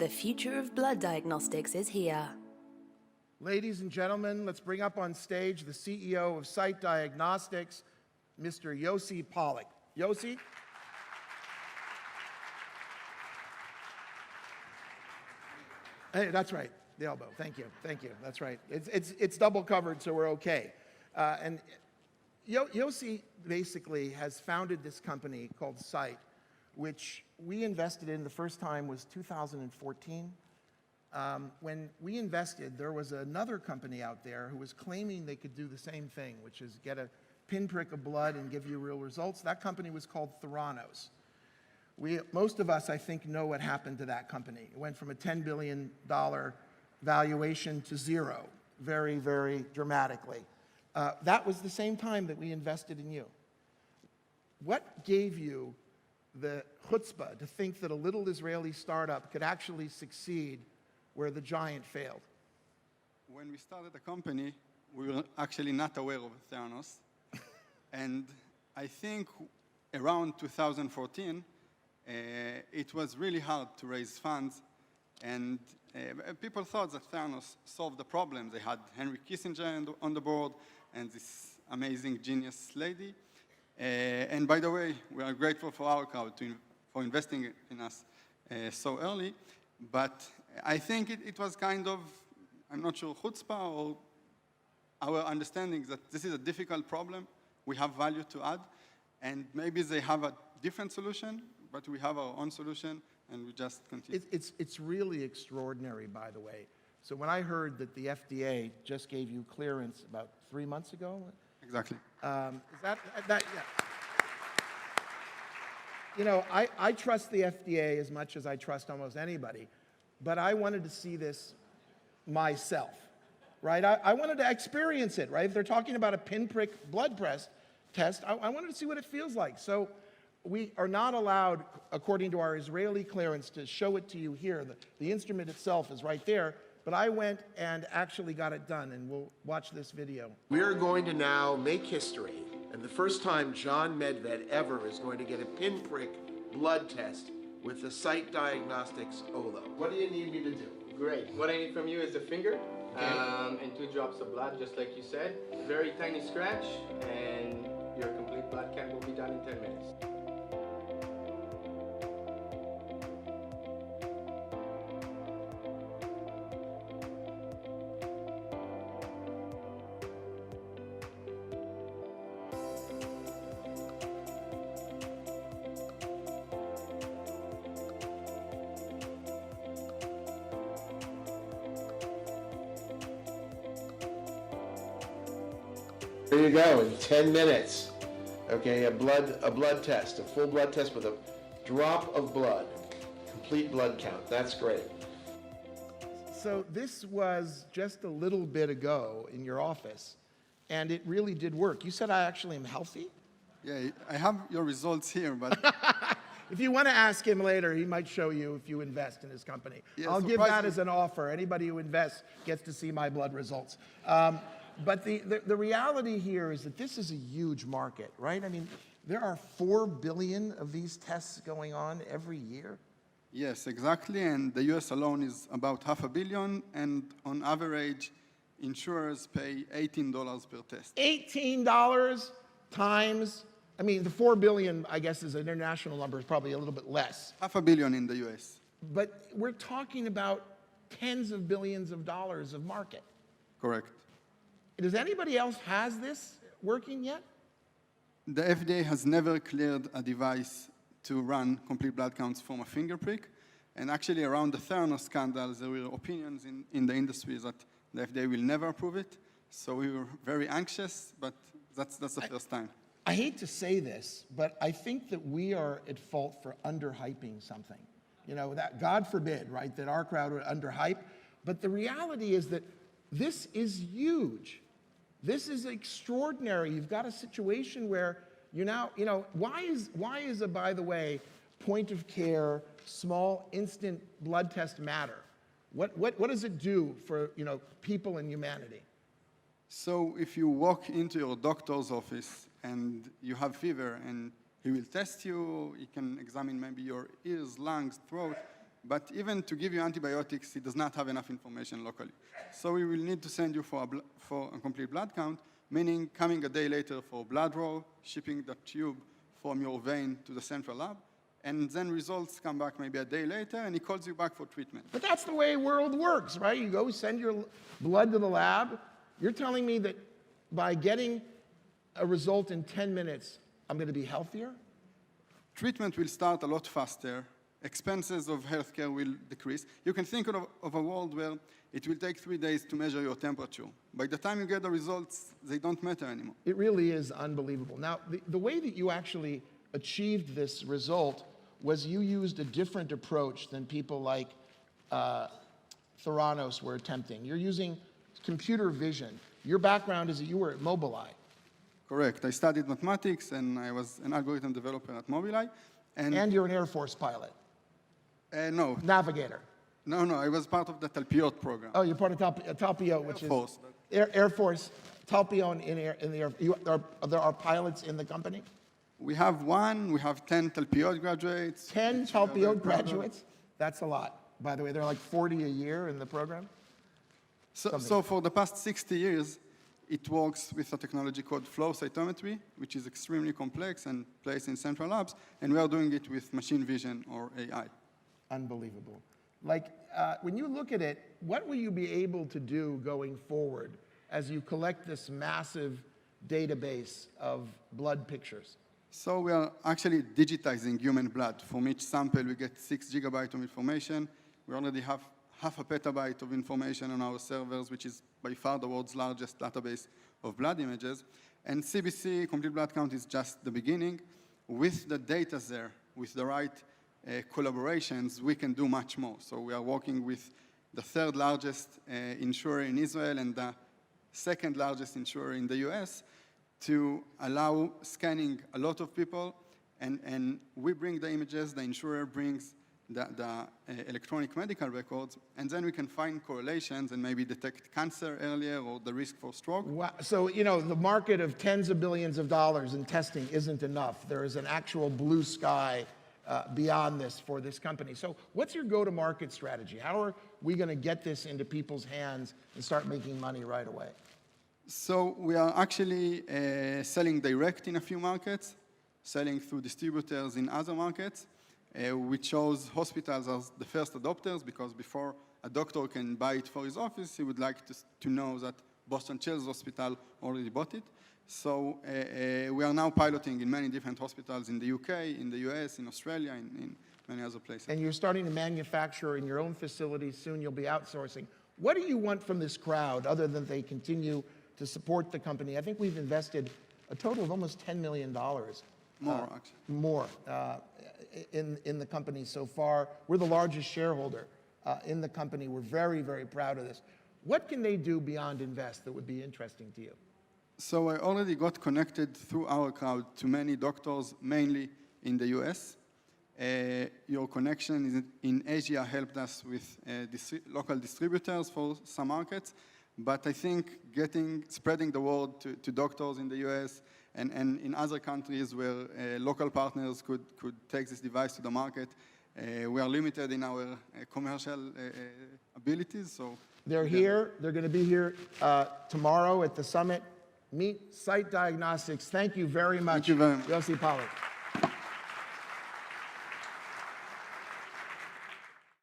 The future of blood diagnostics is here. Ladies and gentlemen, let's bring up on stage the CEO of SightDX, Mr. Yossi Pollack. Yossi? Hey, that's right, the elbow. Thank you, that's right. It's double covered, so we're okay. And Yossi basically has founded this company called Sight, which we invested in the first time was 2014. When we invested, there was another company out there who was claiming they could do the same thing, which is get a pinprick of blood and give you real results. That company was called Theranos. Most of us, I think, know what happened to that company. It went from a $10 billion valuation to zero, very, very dramatically. That was the same time that we invested in you. What gave you the chutzpah to think that a little Israeli startup could actually succeed where the giant failed? When we started the company, we were actually not aware of Theranos. And I think around 2014, it was really hard to raise funds. And people thought that Theranos solved the problem. They had Henry Kissinger on the board and this amazing genius lady. And by the way, we are grateful for OurCrowd for investing in us so early. But I think it was kind of, I'm not sure, chutzpah or our understanding that this is a difficult problem. We have value to add. And maybe they have a different solution, but we have our own solution, and we just continue. It's really extraordinary, by the way. So when I heard that the FDA just gave you clearance about 3 months ago? Exactly. Is that yeah. You know, I trust the FDA as much as I trust almost anybody, but I wanted to see this myself, right? I wanted to experience it, right? If they're talking about a pinprick blood test, I wanted to see what it feels like. So we are not allowed, according to our Israeli clearance, to show it to you here. The instrument itself is right there, but I went and actually got it done, and we'll watch this video. We are going to now make history, and the first time John Medved ever is going to get a pinprick blood test with the SightDX OLO. What do you need me to do? Great. What I need from you is a finger and 2 drops of blood, just like you said. Very tiny scratch, and your complete blood count will be done in 10 minutes. There you go, in 10 minutes. Okay, a blood test, a full blood test with a drop of blood. Complete blood count, that's great. So this was just a little bit ago in your office, and it really did work. You said I actually am healthy? Yeah, I have your results here, but... If you want to ask him later, he might show you if you invest in his company. Yeah, I'll give that as an offer. Anybody who invests gets to see my blood results. But the reality here is that this is a huge market, right? I mean, there are 4 billion of these tests going on every year. Yes, exactly, and the US alone is about $500 million, and on average, insurers pay $18 per test. $18 times, I mean, the 4 billion, I guess, is an international number, is probably a little bit less. $500 million in the US. But we're talking about tens of billions of dollars of market. Correct. Does anybody else has this working yet? The FDA has never cleared a device to run complete blood counts from a finger prick. And actually, around the Theranos scandal, there were opinions in the industry that the FDA will never approve it. So we were very anxious, but that's the first time. I hate to say this, but I think that we are at fault for underhyping something. You know, that God forbid, right, that OurCrowd would underhype. But the reality is that this is huge. This is extraordinary. You've got a situation where you're now, you know, why is a, by the way, point of care, small, instant blood test matter? What does it do for, you know, people and humanity? So if you walk into your doctor's office and you have fever and he will test you, he can examine maybe your ears, lungs, throat, But even to give you antibiotics, it does not have enough information locally. So we will need to send you for a complete blood count, meaning coming a day later for blood draw, shipping the tube from your vein to the central lab, and then results come back maybe a day later, and he calls you back for treatment. But that's the way the world works, right? You go send your blood to the lab. You're telling me that by getting a result in 10 minutes, I'm going to be healthier? Treatment will start a lot faster. Expenses of healthcare will decrease. You can think of a world where it will take 3 days to measure your temperature. By the time you get the results, they don't matter anymore. It really is unbelievable. Now, the way that you actually achieved this result was you used a different approach than people like Theranos were attempting. You're using computer vision. Your background is that you were at Mobileye. Correct. I studied mathematics, and I was an algorithm developer at Mobileye. And you're an Air Force pilot. No. Navigator. No, I was part of the Talpiot program. Oh, you're part of Talpiot, which Air Force. is Air Force. Talpiot in the Air. There are pilots in the company? We have 10 Talpiot graduates. 10 Talpiot graduates? That's a lot. By the way, there are like 40 a year in the program. So for the past 60 years, it works with a technology called flow cytometry, which is extremely complex and placed in central labs, and we are doing it with machine vision or AI. Unbelievable. Like, when you look at it, what will you be able to do going forward as you collect this massive database of blood pictures? So we are actually digitizing human blood. From each sample, we get 6 gigabytes of information. We already have half a petabyte of information on our servers, which is by far the world's largest database of blood images. And CBC, complete blood count, is just the beginning. With the data there, with the right collaborations, we can do much more. So we are working with the 3rd largest insurer in Israel and the 2nd largest insurer in the US to allow scanning a lot of people, and we bring the images, the insurer brings the electronic medical records, and then we can find correlations and maybe detect cancer earlier or the risk for stroke. Wow. So, the market of tens of billions of dollars in testing isn't enough. There is an actual blue sky beyond this for this company. So what's your go-to-market strategy? How are we going to get this into people's hands and start making money right away? So we are actually selling direct in a few markets, selling through distributors in other markets. We chose hospitals as the first adopters because before a doctor can buy it for his office, he would like to know that Boston Children's Hospital already bought it. So we are now piloting in many different hospitals in the UK, in the US, in Australia, in many other places. And you're starting to manufacture in your own facilities. Soon you'll be outsourcing. What do you want from this crowd other than they continue to support the company? I think we've invested a total of almost $10 million. More, actually. More in the company so far. We're the largest shareholder in the company. We're very, very proud of this. What can they do beyond invest that would be interesting to you? So I already got connected through OurCrowd to many doctors, mainly in the US. Your connection in Asia helped us with local distributors for some markets. But I think spreading the word to doctors in the US and in other countries where local partners could take this device to the market, we are limited in our commercial abilities. So they're here. They're going to be here tomorrow at the summit. Meet SightDX. Thank you very much, Thank you very much. Yossi Pollack.